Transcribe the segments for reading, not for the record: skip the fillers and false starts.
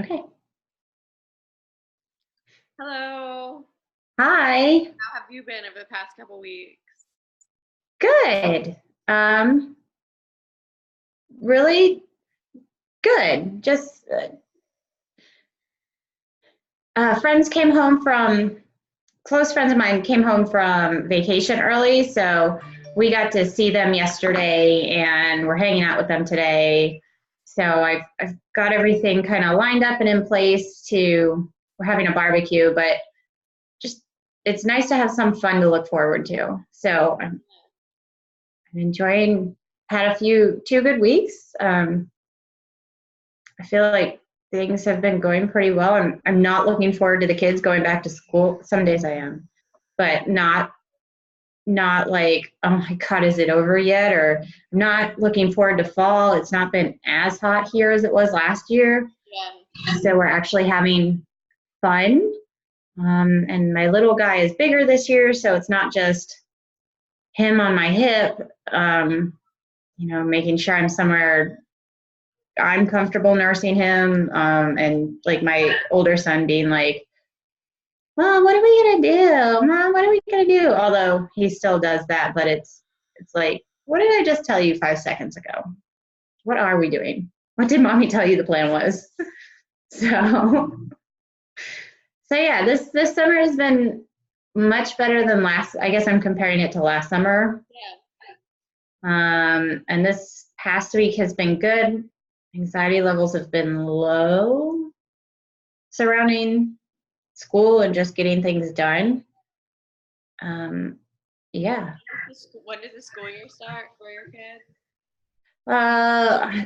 Okay. Hello. Hi. How have you been over the past couple weeks? Good. Um, really good. Just friends came home from close friends of mine came home from vacation early, so we got to see them yesterday, and we're hanging out with them today. So I've got everything kind of lined up and in place to. We're having a barbecue, but just it's nice to have some fun to look forward to. So I'm enjoying. Had a two good weeks. I feel like things have been going pretty well. I'm not looking forward to the kids going back to school. Some days I am, but not like, oh my God, is it over yet? Or I'm not looking forward to fall. It's not been as hot here as it was last year. Yeah. So we're actually having fun. And my little guy is bigger this year, so it's not just him on my hip, making sure I'm somewhere I'm comfortable nursing him, and like my older son being like, "Mom, what are we gonna do? Mom, what are we gonna do?" Although he still does that, but it's like, what did I just tell you 5 seconds ago? What are we doing? What did mommy tell you the plan was? So, so yeah, this summer has been much better than last. I guess I'm comparing it to last summer. Yeah. And this past week has been good. Anxiety levels have been low surrounding school and just getting things done. Um, yeah. When does the school year start for your kid?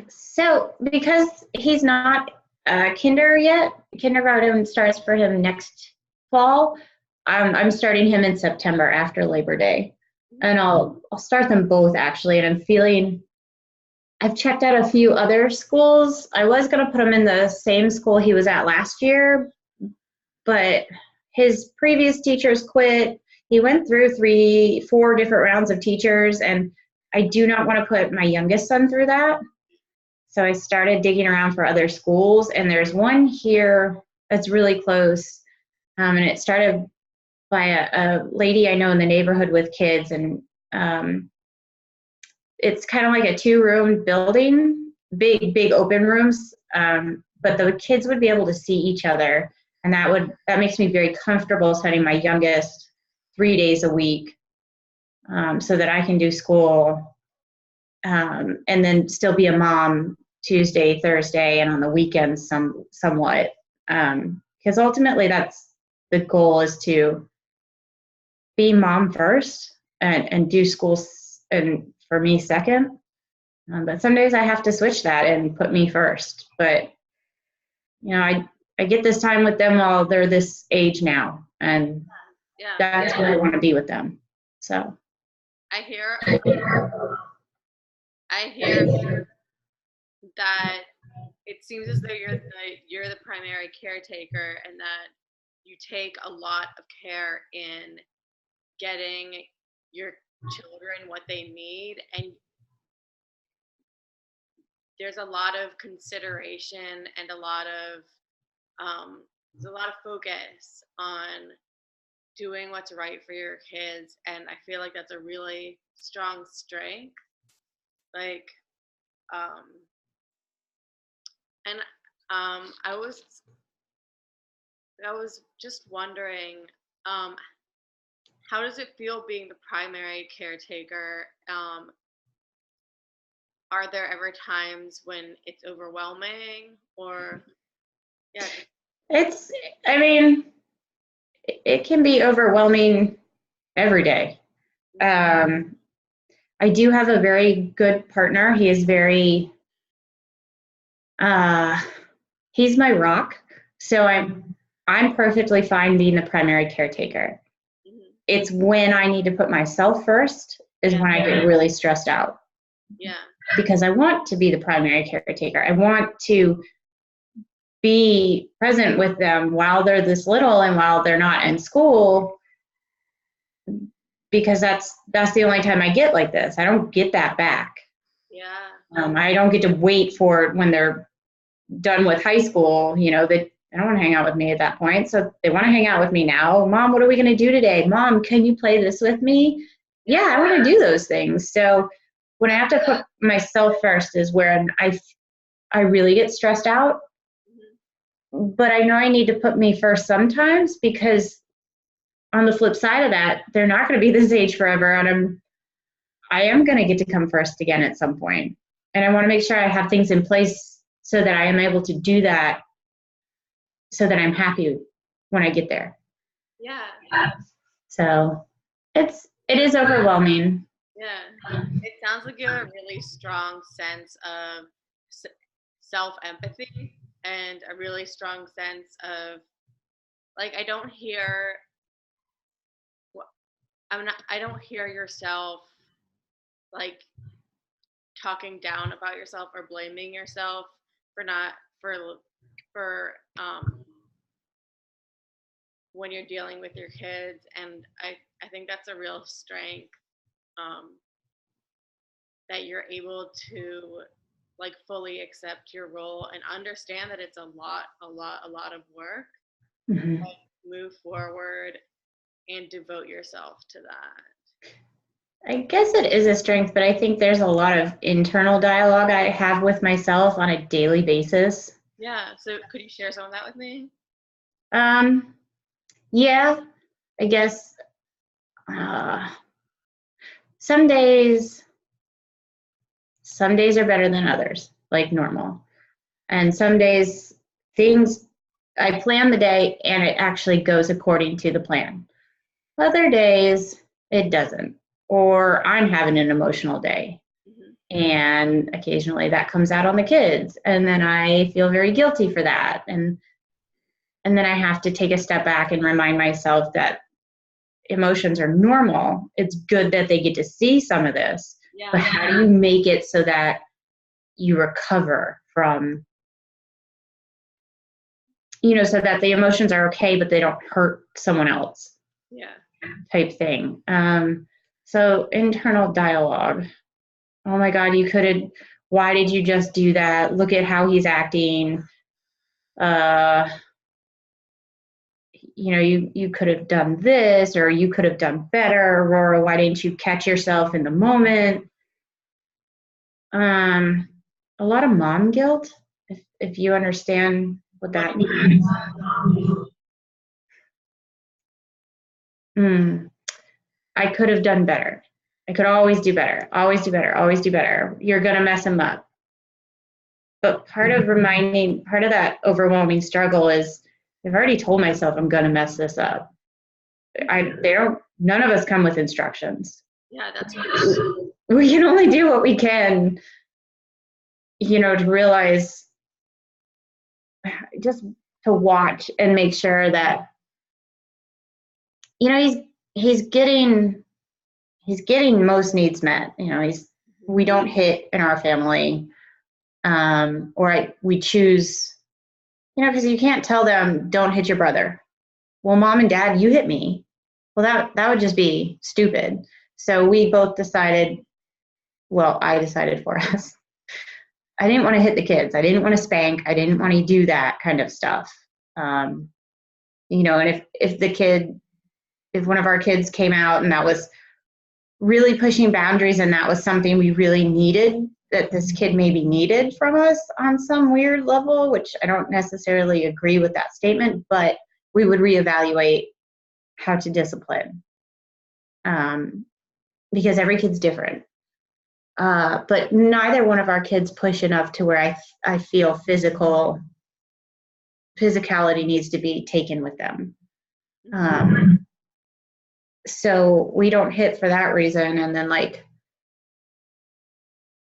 So because he's not kinder yet, kindergarten starts for him next fall. I'm starting him in September after Labor Day, and I'll start them both actually. And I'm feeling I've checked out a few other schools. I was going to put him in the same school he was at last year, but his previous teachers quit. He went through 4 different rounds of teachers, and I do not want to put my youngest son through that. So I started digging around for other schools, and there's one here that's really close. And it started by a lady I know in the neighborhood with kids, and it's kind of like a 2-room building, big open rooms, but the kids would be able to see each other, and that makes me very comfortable sending my youngest 3 days a week, so that I can do school, and then still be a mom Tuesday, Thursday, and on the weekends somewhat, because ultimately that's the goal, is to be mom first and do school, and for me second. But some days I have to switch that and put me first. But I get this time with them while they're this age now, and Yeah. that's where I want to be with them. So I hear I hear that it seems as though you're the primary caretaker and that you take a lot of care in getting your children what they need, and there's a lot of consideration and there's a lot of focus on doing what's right for your kids, and I feel like that's a really strong strength. Like, um, and I was just wondering, um, how does it feel being the primary caretaker? Are there ever times when it's overwhelming, or yeah? it's, I mean, it can be overwhelming every day. Um, I do have a very good partner. He is uh, he's my rock. So I'm perfectly fine being the primary caretaker. Mhm. It's when I need to put myself first is Yeah, when I get really stressed out, yeah, because I want to be the primary caretaker. I want to be present with them while they're this little and while they're not in school, because that's the only time I get like this. I don't get that back. yeah, I don't get to wait for when they're done with high school, they don't want to hang out with me at that point. So they want to hang out with me now. Mom, what are we going to do today? Mom, can you play this with me? Yeah, I want to do those things. So when I have to put myself first is where I really get stressed out. But I know I need to put me first sometimes, because on the flip side of that, they're not going to be this age forever. And I am going to get to come first again at some point. And I want to make sure I have things in place so that I am able to do that, so that I'm happy when I get there. Yeah. So it is overwhelming. Yeah. It sounds like you have a really strong sense of self-empathy and a really strong sense of, like, I don't hear yourself like talking down about yourself or blaming yourself for not for when you're dealing with your kids. And I think that's a real strength, that you're able to like fully accept your role and understand that it's a lot of work. Mm-hmm. Like, move forward and devote yourself to that. I guess it is a strength, but I think there's a lot of internal dialogue I have with myself on a daily basis. Yeah. So could you share some of that with me? Yeah, I guess uh, some days are better than others, like normal. And some days I plan the day and it actually goes according to the plan. Other days it doesn't, or I'm having an emotional day. Mm-hmm. And occasionally that comes out on the kids. And then I feel very guilty for that. And then I have to take a step back and remind myself that emotions are normal. It's good that they get to see some of this. Yeah. But how do you make it so that you recover from, so that the emotions are okay, but they don't hurt someone else? Yeah. Type thing. So internal dialogue. Oh my God, why did you just do that? Look at how he's acting. You could have done this, or you could have done better. Aurora, why didn't you catch yourself in the moment? A lot of mom guilt, if you understand what that means. I could have done better. I could always do better, always do better, always do better. You're going to mess him up. But part of that overwhelming struggle is I've already told myself I'm going to mess this up. None of us come with instructions. Yeah, that's we can only do what we can, to realize, just to watch and make sure that, he's getting most needs met. We don't hit in our family, we choose, because you can't tell them don't hit your brother. Well, mom and dad, you hit me. Well, that would just be stupid. So we both decided, well, I decided for us. I didn't want to hit the kids. I didn't want to spank. I didn't want to do that kind of stuff. And if one of our kids came out and that was really pushing boundaries and that was something we really needed, that this kid maybe needed from us on some weird level, which I don't necessarily agree with that statement, but we would reevaluate how to discipline, because every kid's different. But neither one of our kids push enough to where I feel physicality needs to be taken with them. So we don't hit for that reason. And then I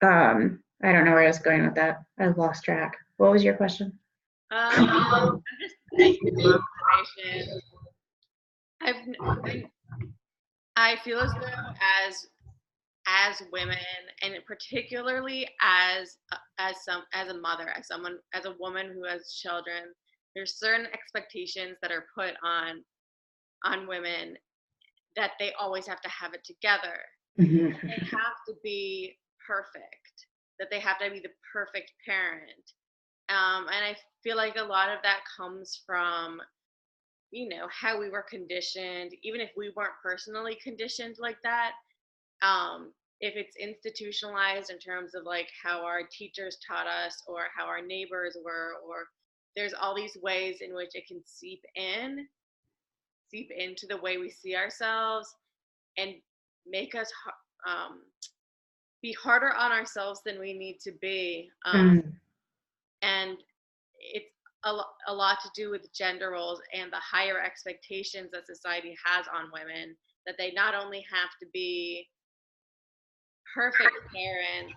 don't know where I was going with that. I lost track. What was your question? I'm just observation. I feel as though as women, and particularly as a mother, as a woman who has children, there's certain expectations that are put on women, that they always have to have it together. Mm-hmm. They have to be perfect, that they have to be the perfect parent. And I feel like a lot of that comes from, how we were conditioned, even if we weren't personally conditioned like that. um, if it's institutionalized in terms of like how our teachers taught us or how our neighbors were, or there's all these ways in which it can seep into the way we see ourselves, and make us be harder on ourselves than we need to be. Mm. And it's a lot to do with gender roles and the higher expectations that society has on women, that they not only have to be perfect parents,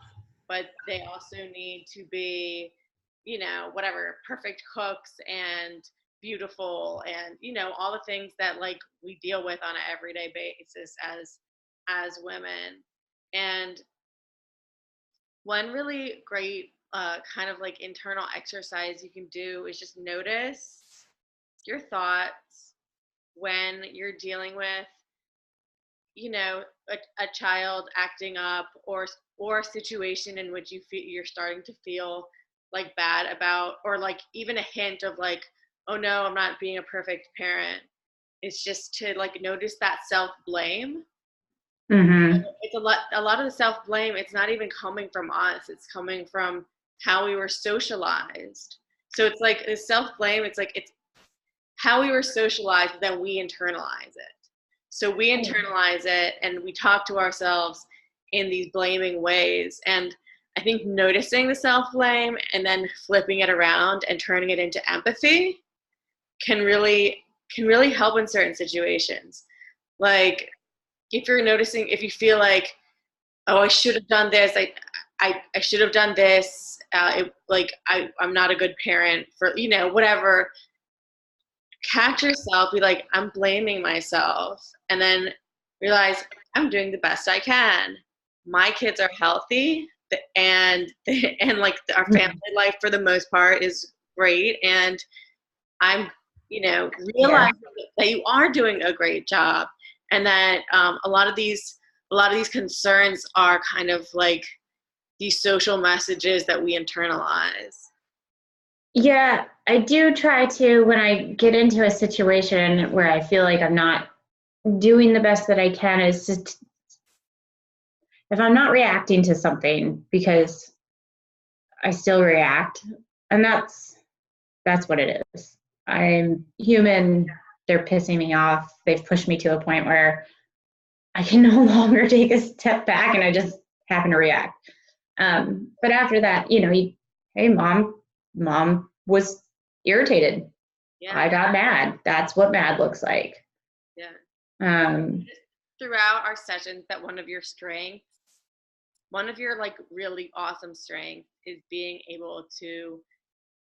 but they also need to be, whatever, perfect cooks and beautiful, and all the things that like we deal with on an everyday basis as women. And one really great kind of like internal exercise you can do is just notice your thoughts when you're dealing with, a child acting up, or a situation in which you're starting to feel like bad about, or like even a hint of like, oh no, I'm not being a perfect parent. It's just to like notice that self blame. Mm-hmm. It's a lot of the self blame, it's not even coming from us, it's coming from how we were socialized. So it's like the self blame, it's how we were socialized, then we internalize it. So we internalize it and we talk to ourselves in these blaming ways. And I think noticing the self blame and then flipping it around and turning it into empathy can really help in certain situations. Like if you feel like, oh, I should have done this, I should have done this, I'm not a good parent for, whatever, catch yourself, be like, I'm blaming myself, and then realize I'm doing the best I can. My kids are healthy, and and like our family life for the most part is great, and I'm, Yeah. realizing that you are doing a great job, and that a lot of these concerns are kind of like these social messages that we internalize. Yeah, I do try to, when I get into a situation where I feel like I'm not doing the best that I can, is just if I'm not reacting to something, because I still react, and that's what it is. I'm human. They're pissing me off. They've pushed me to a point where I can no longer take a step back, and I just happen to react. But after that, hey, mom was irritated. Yeah, I got mad. That's what mad looks like. yeah. Um, Throughout our sessions, that one of your like really awesome strengths is being able to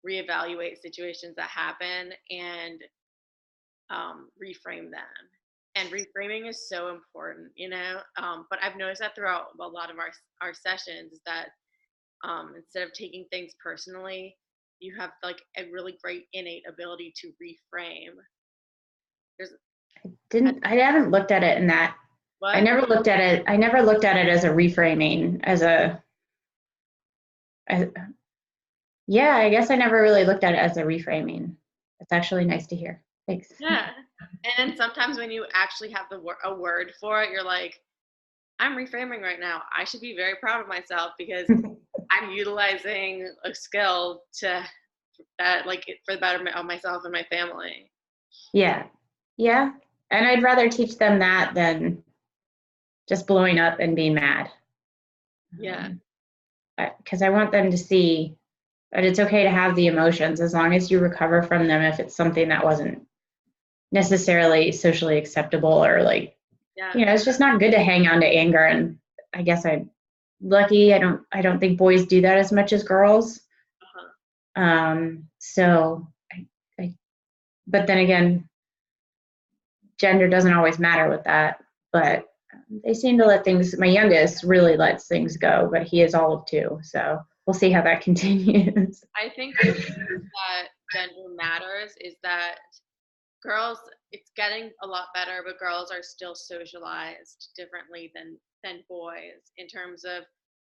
reevaluate situations that happen and reframe them. And reframing is so important, But I've noticed that throughout a lot of our sessions is that instead of taking things personally, you have like a really great innate ability to reframe. There's I haven't looked at it in that. what? I never looked at it as a reframing, as yeah, I guess I never really looked at it as a reframing. It's actually nice to hear. Thanks. Yeah. And sometimes when you actually have a word for it, you're like, I'm reframing right now. I should be very proud of myself because I'm utilizing a skill to that like for the betterment of myself and my family. Yeah. Yeah. And I'd rather teach them that than just blowing up and being mad. Yeah. Because I want them to see that it's okay to have the emotions as long as you recover from them, if it's something that wasn't necessarily socially acceptable, or like, Yeah. it's just not good to hang on to anger. And I guess I'm lucky. I don't think boys do that as much as girls. Uh-huh. So but then again, gender doesn't always matter with that. But they seem to let things. My youngest really lets things go, but he is all of two. So we'll see how that continues. I think the reason that gender matters is that girls, it's getting a lot better, but girls are still socialized differently than boys in terms of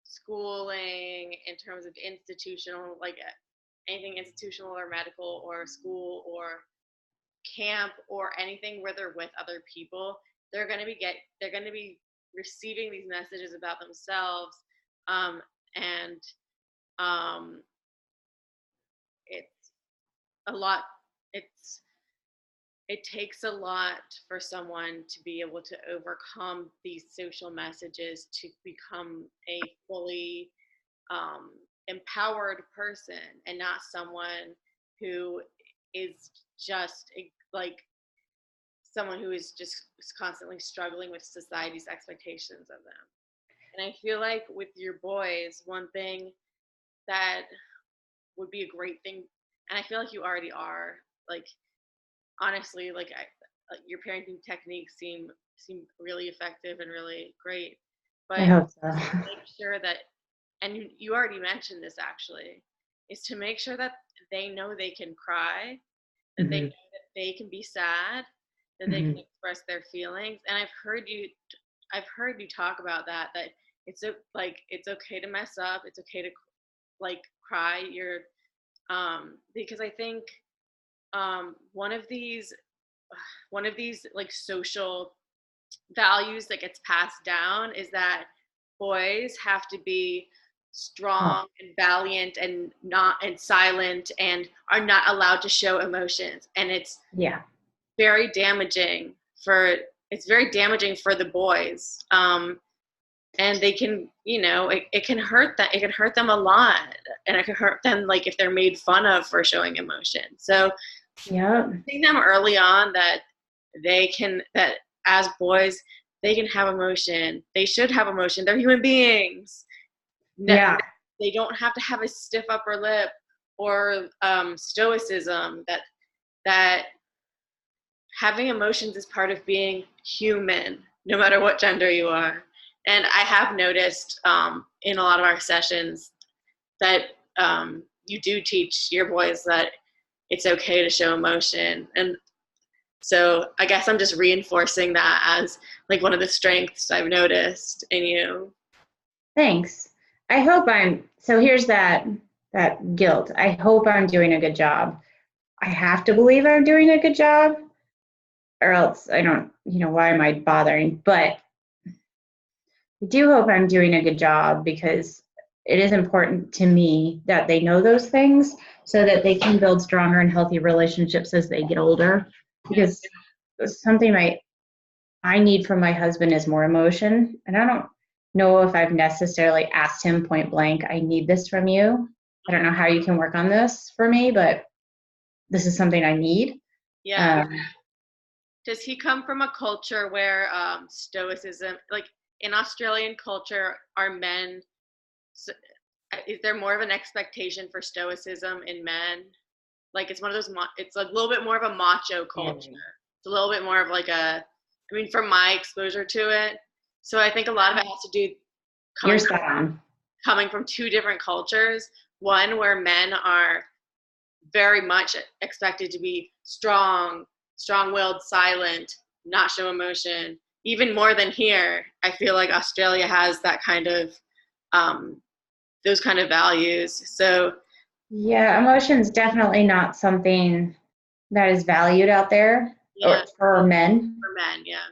schooling, in terms of institutional, like anything institutional or medical or school or camp or anything where they're with other people, they're going to be receiving these messages about themselves, and it's a lot. It takes a lot for someone to be able to overcome these social messages to become a fully empowered person, and not someone who is just like someone who is just constantly struggling with society's expectations of them. And I feel like with your boys, one thing that would be a great thing, and I feel like you already are, like, honestly, your parenting techniques seem really effective and really great. I But hope so. make sure that, and you already mentioned this actually, is to make sure that they know they can cry, that they know that they can be sad, that they can express their feelings. And I've heard you talk about that it's okay to mess up, it's okay to like cry. Because I think one of these like social values that gets passed down is that boys have to be strong and valiant and not and silent and are not allowed to show emotions, and Yeah. very damaging for the boys, and they can, it can hurt them, a lot, and it can hurt them like if they're made fun of for showing emotion. So Yeah. teaching them early on that that as boys they can have emotion, they should have emotion, they're human beings. Yeah. They don't have to have a stiff upper lip or stoicism. That having emotions is part of being human, no matter what gender you are. And I have noticed in a lot of our sessions that you do teach your boys that it's okay to show emotion. And so I guess I'm just reinforcing that as like one of the strengths I've noticed in you. Thanks. I hope so here's that guilt. I hope I'm doing a good job. I have to believe I'm doing a good job, or else I don't, why am I bothering? But I do hope I'm doing a good job, because it is important to me that they know those things so that they can build stronger and healthy relationships as they get older. Because something I need from my husband is more emotion. And I don't know if I've necessarily asked him point blank, I need this from you. I don't know how you can work on this for me, but this is something I need. Yeah. Does he come from a culture where stoicism, like in Australian culture, are men, is there more of an expectation for stoicism in men? Like it's one of those, it's a little bit more of a macho culture. It's a little bit more of like from my exposure to it. So I think a lot of it has to do coming from two different cultures. One where men are very much expected to be strong-willed, silent, not show emotion. Even more than here, I feel like Australia has that kind of those kind of values. So yeah, emotion's definitely not something that is valued out there, or for men. For men, yeah.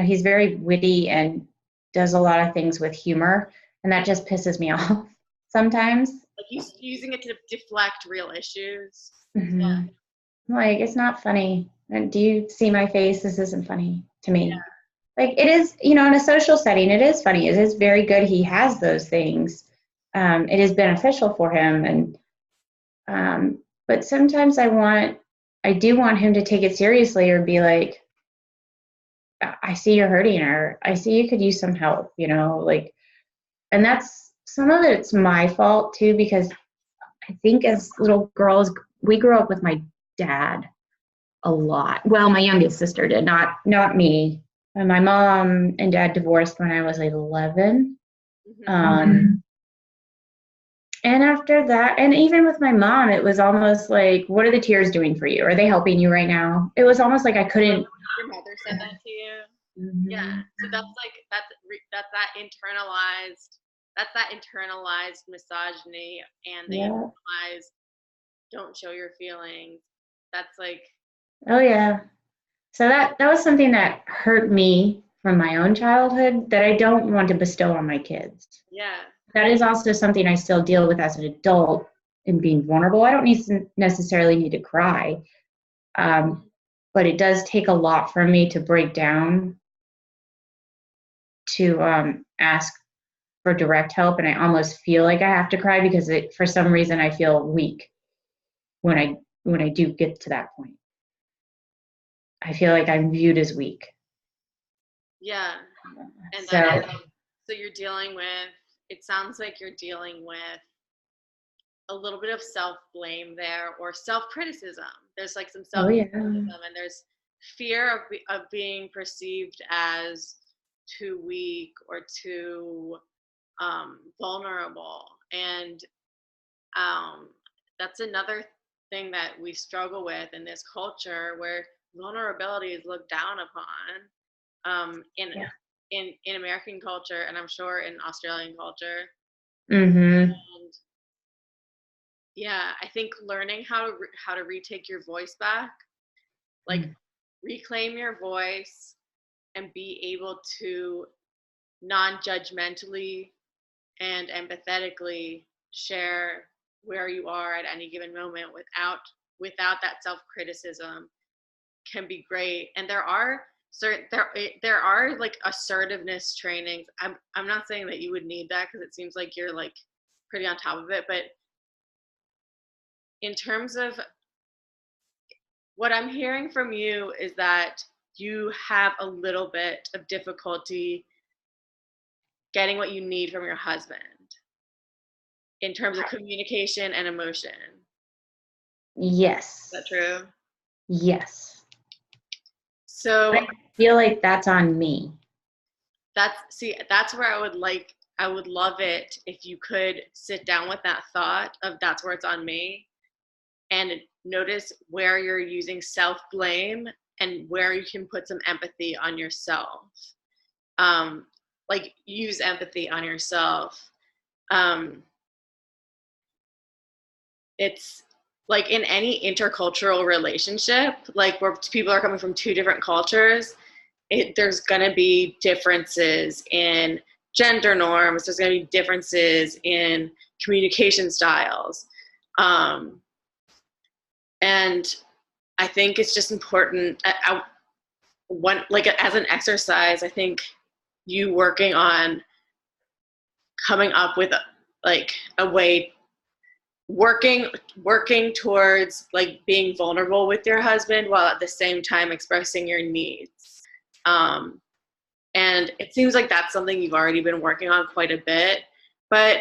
He's very witty and does a lot of things with humor, and that just pisses me off sometimes. Like he's using it to deflect real issues. Mm-hmm. Yeah. Like, it's not funny. And do you see my face? This isn't funny to me. Yeah. Like, it is, in a social setting, it is funny. It is very good he has those things. It is beneficial for him. And but sometimes I do want him to take it seriously, or be like, I see you're hurting, or I see you could use some help, like, and that's, some of it's my fault too, because I think as little girls, we grew up with my dad a lot. Well, my youngest sister did, not me. And my mom and dad divorced when I was 11. And after that, and even with my mom, it was almost like, what are the tears doing for you? Are they helping you right now? It was almost like I couldn't. Your mother said that to you. Mm-hmm. Yeah. So that's that internalized that's that internalized misogyny and the Yeah. internalized don't show your feelings. That's like, Oh yeah. So that was something that hurt me from my own childhood that I don't want to bestow on my kids. yeah, That is also something I still deal with as an adult in being vulnerable. I don't necessarily need to cry, but it does take a lot for me to break down to ask for direct help, and I almost feel like I have to cry because for some reason I feel weak when I do get to that point. I feel like I'm viewed as weak. yeah. And So then, so you're dealing with, it sounds like you're dealing with a little bit of self-blame there, or self-criticism. There's like some oh yeah. self-criticism, and there's fear of being perceived as too weak or too vulnerable. And that's another thing that we struggle with in this culture, where vulnerability is looked down upon, in Yeah. in American culture, and I'm sure in Australian culture. Mhm. And yeah, I think learning how to retake your voice back, like reclaim your voice, and be able to non-judgmentally and empathetically share where you are at any given moment without that self-criticism can be great. And there are like assertiveness trainings. I'm not saying that you would need that, because it seems like you're like pretty on top of it, but in terms of what I'm hearing from you is that you have a little bit of difficulty getting what you need from your husband in terms of communication and emotion. Yes. Is that true? Yes. So I feel like that's on me. that's where I would love it if you could sit down with that thought of that's where it's on me, and notice where you're using self-blame and where you can put some empathy on yourself. Like use empathy on yourself. It's like in any intercultural relationship, like where people are coming from two different cultures, there's going to be differences in gender norms. There's going to be differences in communication styles. Um, and I think it's just important. Like as an exercise, I think you working on coming up with like a way, working towards like being vulnerable with your husband while at the same time expressing your needs. And it seems like that's something you've already been working on quite a bit, but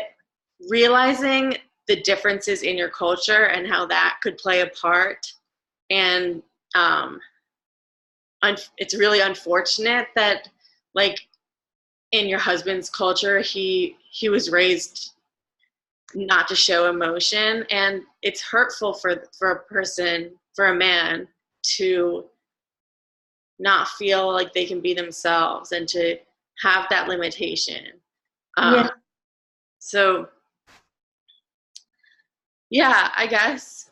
realizing the differences in your culture and how that could play a part. And it's really unfortunate that like in your husband's culture, he was raised not to show emotion, and it's hurtful for a man to not feel like they can be themselves and to have that limitation. Yeah. So yeah, I guess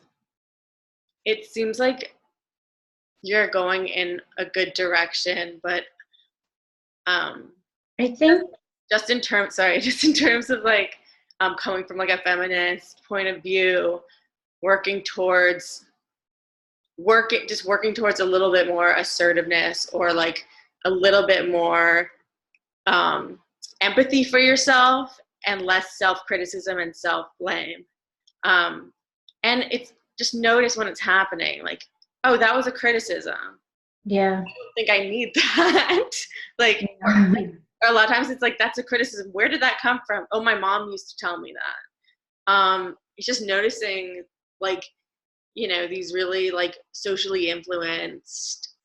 it seems like you're going in a good direction, but I think just in terms sorry just in terms of like coming from like a feminist point of view, working towards working towards a little bit more assertiveness, or like a little bit more empathy for yourself and less self-criticism and self-blame. And it's just notice when it's happening, like, oh, that was a criticism. yeah. I don't think I need that. Like, or a lot of times it's like, that's a criticism. Where did that come from? Oh, my mom used to tell me that. It's just noticing, like, these really like socially influenced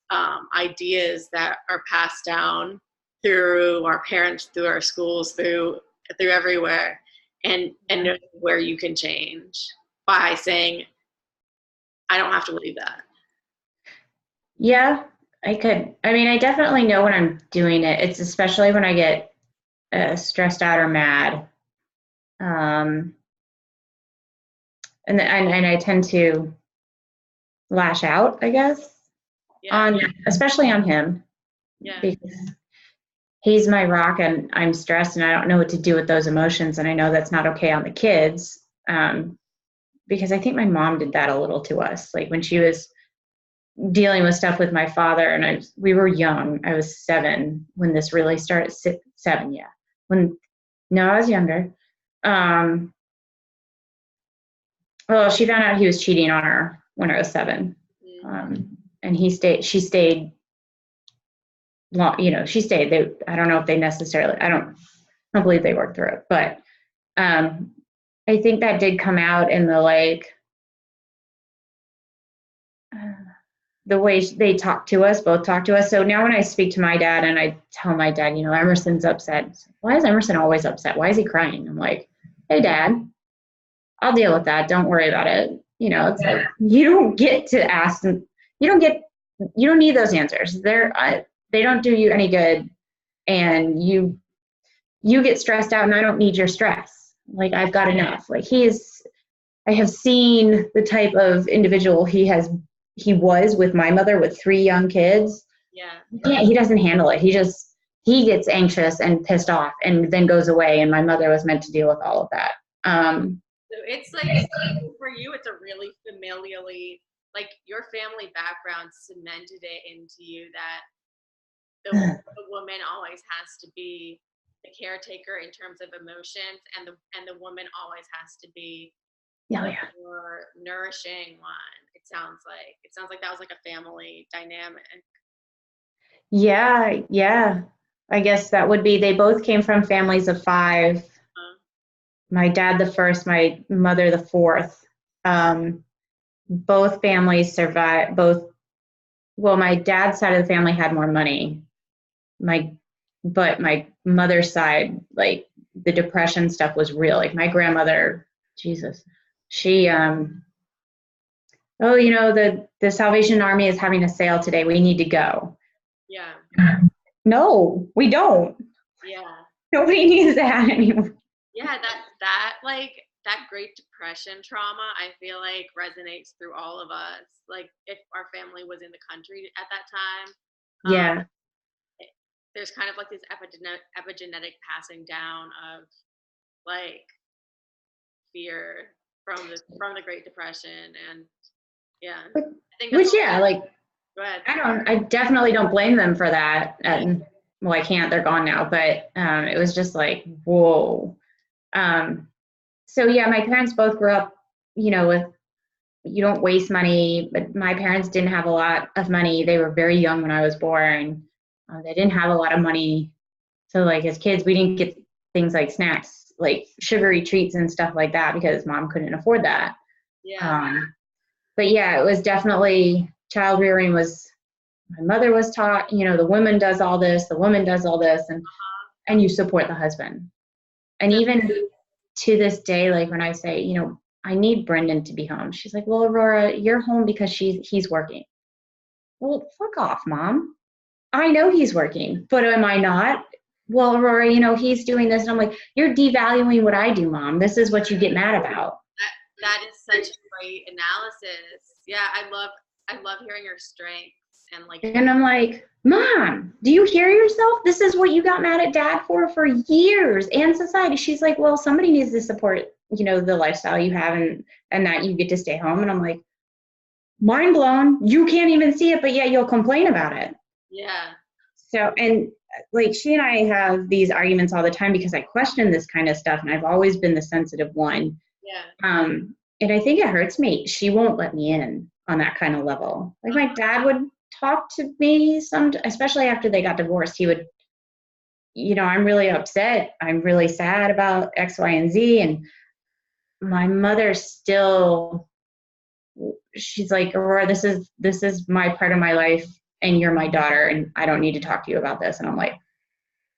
ideas that are passed down through our parents, through our schools, through everywhere, and know where you can change by saying, I don't have to believe that. Yeah, I could. I mean, I definitely know when I'm doing it. It's especially when I get stressed out or mad. Um, and I tend to lash out, I guess, Yeah. especially on him, Yeah. because he's my rock and I'm stressed and I don't know what to do with those emotions. And I know that's not okay on the kids. Because I think my mom did that a little to us. Like when she was dealing with stuff with my father, and we were young. I was 7 when this really started. 7, yeah. No, I was younger. Well, she found out he was cheating on her when I was 7, and she stayed. Long, she stayed. I don't know if they necessarily. I don't believe they worked through it, but I think that did come out in the way they both talk to us. So now when I speak to my dad and I tell my dad, Emerson's upset. Why is Emerson always upset? Why is he crying? I'm like, hey, Dad, I'll deal with that. Don't worry about it. It's like, you don't get to ask them. You don't need those answers. They don't do you any good. And you get stressed out and I don't need your stress. Like I've got enough. Like I have seen the type of individual he was with my mother with 3 young kids. Yeah, he doesn't handle it. He gets anxious and pissed off and then goes away. And my mother was meant to deal with all of that. So it's like for you, it's a really familially, like your family background cemented it into you that the woman always has to be the caretaker in terms of emotions, and the woman always has to be the more nourishing one. It sounds like that was like a family dynamic. Yeah. I guess that would be. They both came from families of 5. My dad the first, my mother the 4th. Both families survived. Well, my dad's side of the family had more money. But my mother's side, like the depression stuff was real. Like my grandmother, Jesus, she the Salvation Army is having a sale today. We need to go. Yeah. No, we don't. Yeah. Nobody needs that anymore. Yeah, that Great Depression trauma, I feel like resonates through all of us. Like if our family was in the country at that time. Yeah. There's kind of like this epigenetic passing down of like fear from the Great Depression, and yeah, I think that's like go ahead. I definitely don't blame them for that. Well, I can't, they're gone now, but it was just like, whoa. So yeah, my parents both grew up, with, you don't waste money, but my parents didn't have a lot of money. They were very young when I was born. They didn't have a lot of money. So like as kids, we didn't get things like snacks, like sugary treats and stuff like that because mom couldn't afford that. Yeah. But yeah, it was definitely child rearing was, my mother was taught, the woman does all this, the woman does all this, and you support the husband. And even to this day, like when I say, I need Brendan to be home, she's like, well, Aurora, you're home because he's working. Well, fuck off, Mom. I know he's working, but am I not? Well, Aurora, he's doing this. And I'm like, you're devaluing what I do, Mom. This is what you get mad about. That is such a great analysis. Yeah, I love hearing your strengths and I'm like, Mom, do you hear yourself? This is what you got mad at Dad for years and society. She's like, well, somebody needs to support, the lifestyle you have and that you get to stay home. And I'm like, mind blown. You can't even see it, but yet you'll complain about it. Yeah. So, and like she and I have these arguments all the time because I question this kind of stuff and I've always been the sensitive one. Yeah. And I think it hurts me. She won't let me in on that kind of level. Like my dad would talk to me especially after they got divorced. He would, I'm really upset. I'm really sad about X, Y, and Z. And my mother still, she's like, Aurora, this is my part of my life and you're my daughter and I don't need to talk to you about this. And I'm like,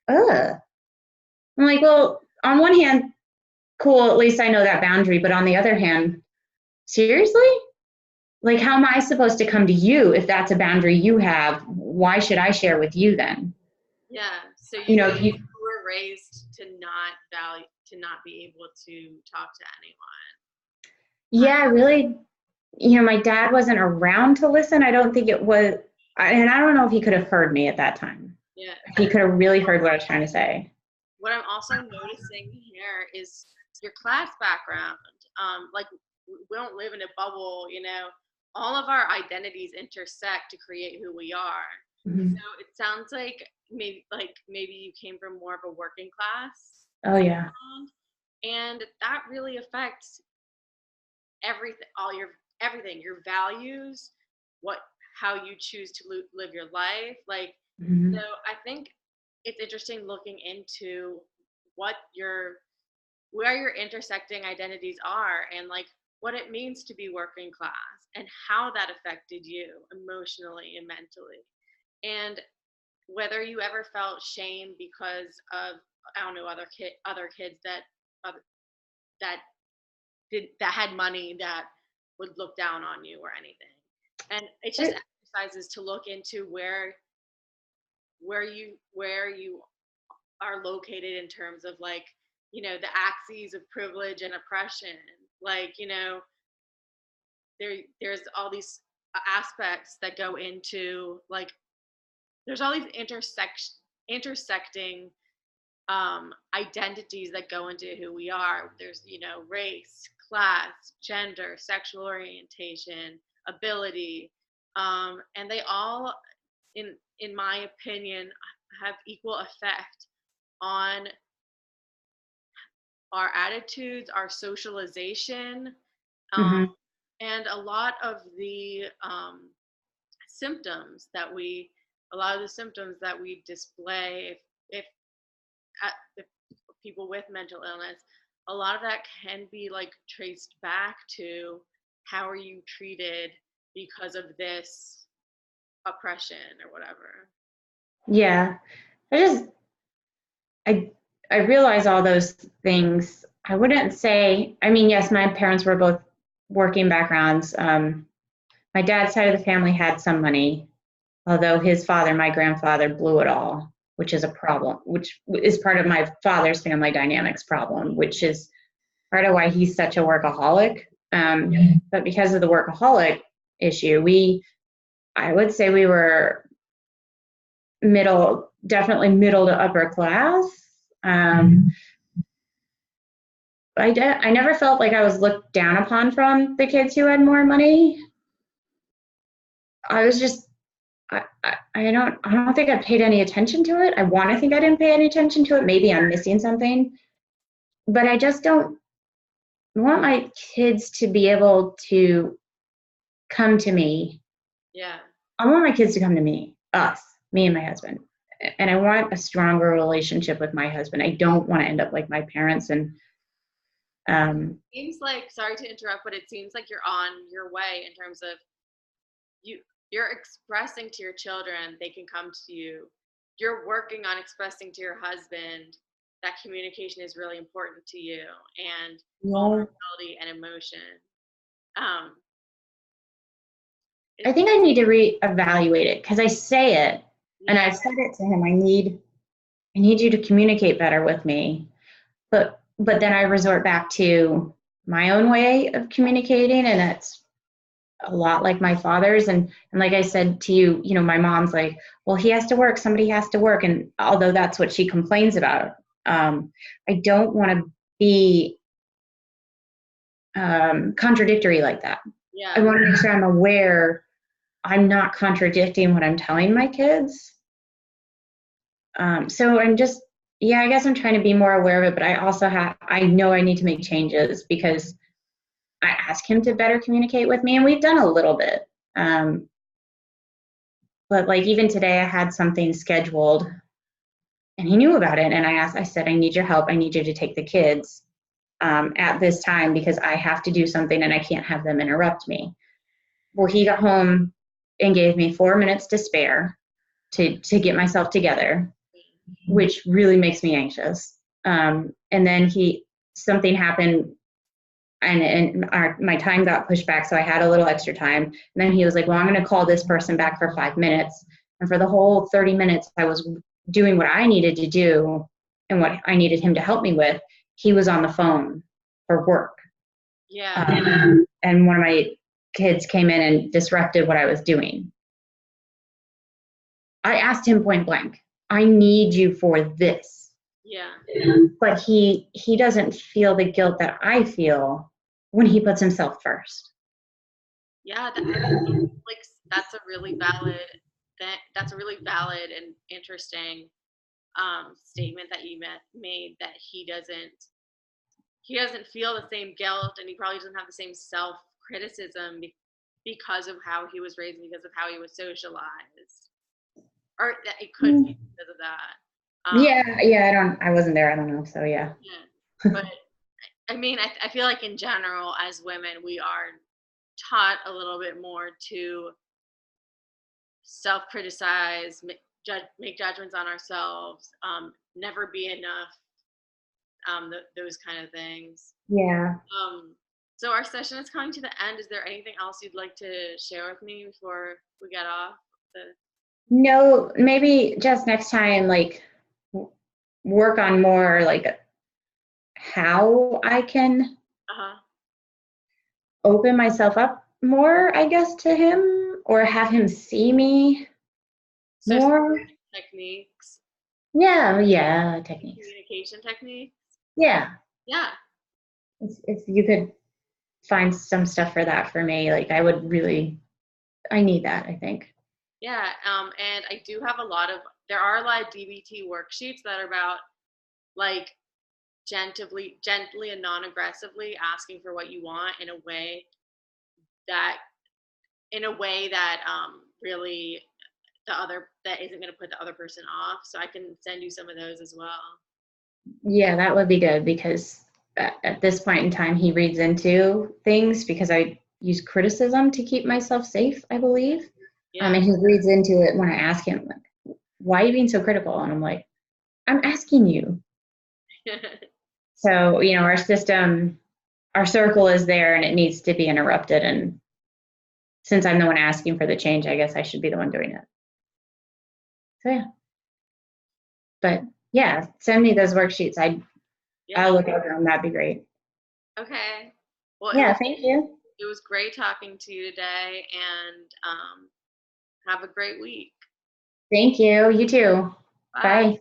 ugh. I'm like, well, on one hand, cool, at least I know that boundary. But on the other hand, seriously? Like, how am I supposed to come to you if that's a boundary you have? Why should I share with you then? Yeah. So you were raised to not value, to not be able to talk to anyone. Yeah, really, my dad wasn't around to listen. I don't think it was, and I don't know if he could have heard me at that time. Yeah. He could have really heard what I was trying to say. What I'm also noticing here is your class background. Like, we don't live in a bubble, all of our identities intersect to create who we are. Mm-hmm. So it sounds like maybe you came from more of a working class Oh, yeah. background, and that really affects everything, your values, how you choose to live your life. Like, Mm-hmm. so I think it's interesting looking into where your intersecting identities are, and like what it means to be working class and how that affected you emotionally and mentally, and whether you ever felt shame because of, I don't know, other kids that had money that would look down on you or anything. And it's just exercises to look into where you are located in terms of, like, the axes of privilege and oppression. Like, there's all these aspects that go into, like, there's all these intersecting identities that go into who we are. There's, race, class, gender, sexual orientation, ability, and they all, in my opinion, have equal effect on our attitudes, our socialization, Mm-hmm. and a lot of the symptoms that we display, if people with mental illness, a lot of that can be, like, traced back to how are you treated because of this oppression or whatever. Yeah. I realize all those things. I wouldn't say, I mean, yes, my parents were both working backgrounds. My dad's side of the family had some money, although his father, my grandfather, blew it all, which is a problem, which is part of my father's family dynamics problem, which is part of why he's such a workaholic. But because of the workaholic issue, I would say we were definitely middle to upper class. I never felt like I was looked down upon from the kids who had more money. I was just, I don't think I paid any attention to it. I want to think I didn't pay any attention to it. Maybe I'm missing something, but I just don't want my kids to be able to come to me. Yeah. I want my kids to come to me and my husband. And I want a stronger relationship with my husband. I don't want to end up like my parents. And seems like, sorry to interrupt, but it seems like you're on your way in terms of you're expressing to your children they can come to you. You're working on expressing to your husband that communication is really important to you, and vulnerability and emotion. I think I need to reevaluate it, because I say it, and I've said it to him. I need you to communicate better with me, but then I resort back to my own way of communicating, and that's a lot like my father's. And like I said to you, my mom's like, well, he has to work, somebody has to work, and although that's what she complains about, I don't want to be contradictory like that. Yeah. I want to make sure I'm aware I'm not contradicting what I'm telling my kids. So I'm just, I guess I'm trying to be more aware of it, but I also I know I need to make changes, because I ask him to better communicate with me, and we've done a little bit. But like even today I had something scheduled and he knew about it, and I said, I need your help. I need you to take the kids at this time, because I have to do something and I can't have them interrupt me. Well, he got home and gave me 4 minutes to spare to get myself together, which really makes me anxious. And then something happened, and my time got pushed back, so I had a little extra time. And then he was like, well, I'm going to call this person back for 5 minutes. And for the whole 30 minutes, I was doing what I needed to do and what I needed him to help me with. he was on the phone for work. Yeah. And one of my kids came in and disrupted what I was doing. I asked him point blank, I need you for this. Yeah. But he doesn't feel the guilt that I feel when he puts himself first. Yeah, like that's a really valid that's a really valid and interesting statement that you made, that he doesn't feel the same guilt, and he probably doesn't have the same self criticism because of how he was raised, because of how he was socialized, or that it could be because of that. I wasn't there. I don't know. So yeah. But I mean, I feel like in general, as women, we are taught a little bit more to self-criticize, make judgments on ourselves, never be enough, those kind of things. Yeah. So our session is coming to the end. Is there anything else you'd like to share with me before we get off? No, maybe just next time, like work on more like how I can open myself up more, I guess, to him, or have him see me more. Techniques. Yeah, techniques. Communication techniques. Yeah. Yeah. If you could find some stuff for that for me, like I need that, I think. Yeah, and I do have there are a lot of DBT worksheets that are about like gently and non-aggressively asking for what you want in a way that really that isn't going to put the other person off. So I can send you some of those as well. Yeah, that would be good, because at this point in time, he reads into things because I use criticism to keep myself safe, I believe. Yeah. And he reads into it when I ask him, like, why are you being so critical? And I'm like, I'm asking you. So, our circle is there and it needs to be interrupted. And since I'm the one asking for the change, I guess I should be the one doing it. So, yeah. But yeah, send me those worksheets. I'll look over them. That'd be great. Okay. Well, thank you. It was great talking to you today, and have a great week. Thank you. You too. Bye. Bye.